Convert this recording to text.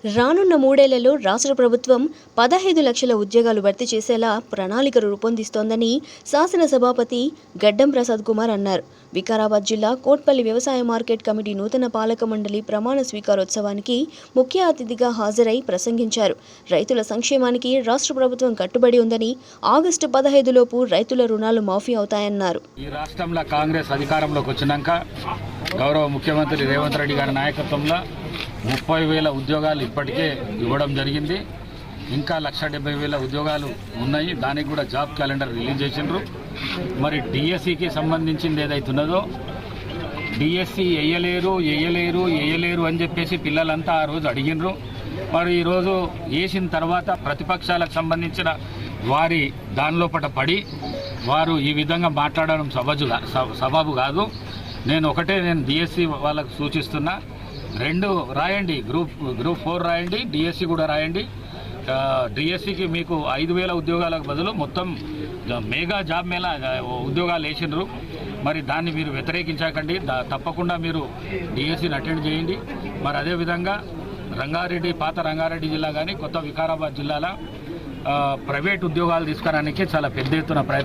రానున్న 3 ఏళ్లలో రాష్ట్ర ప్రభుత్వం 15 లక్షల ఉద్యోగాలు భర్తీ చేసేలా ప్రణాళిక రూపొందిస్తోందని శాసన సభాపతి గడ్డం ప్రసాద్ కుమార్ అన్నారు. వికారాబాద్ జిల్లా కోట్పల్లి వ్యవసాయ మార్కెట్ కమిటీ నూతన పాలక మండలి ప్రమాణ స్వీకారోత్సవానికి ముఖ్య అతిథిగా హాజరై ప్రసంగించారు. రైతుల సంక్షేమానికి రాష్ట్ర ప్రభుత్వం కట్టుబడి ఉందని, ఆగస్టు 15 లోపు రైతుల రుణాలు మాఫీ అవుతాయన్నారు. ఈ రాష్ట్రంలో కాంగ్రెస్ అధికారంలోకి వచ్చినాక గౌరవ ముఖ్యమంత్రి రేవంత్ రెడ్డి గారి నాయకత్వంలో 30,000 ఉద్యోగాలు ఇప్పటికే ఇవ్వడం జరిగింది. ఇంకా 1,70,000 ఉద్యోగాలు ఉన్నాయి. దానికి కూడా జాబ్ క్యాలెండర్ రిలీజ్ చేసిండ్రు. మరి డిఎస్సికి సంబంధించింది ఏదైతున్నదో డిఎస్సి వేయలేరు అని చెప్పేసి పిల్లలంతా ఆ రోజు అడిగినరు. మరి ఈరోజు వేసిన తర్వాత ప్రతిపక్షాలకు సంబంధించిన వారి దానిలోపట పడి వారు ఈ విధంగా మాట్లాడడం సబబు కాదు. నేను డిఎస్సి వాళ్ళకు సూచిస్తున్నా, 2 రాయండి, గ్రూప్ 4 రాయండి, డిఎస్సి కూడా రాయండి. డిఎస్సికి మీకు 5,000 ఉద్యోగాలకు బదులు మొత్తం మెగా జాబ్ మేళా ఉద్యోగాలు వేసిండ్రు. మరి దాన్ని మీరు వ్యతిరేకించకండి, తప్పకుండా మీరు డిఎస్సిని అటెండ్ చేయండి. మరి అదేవిధంగా పాత రంగారెడ్డి జిల్లా కానీ కొత్త వికారాబాద్ జిల్లాలో ప్రైవేట్ ఉద్యోగాలు తీసుకురావడానికి చాలా పెద్ద ఎత్తున ప్రయత్నం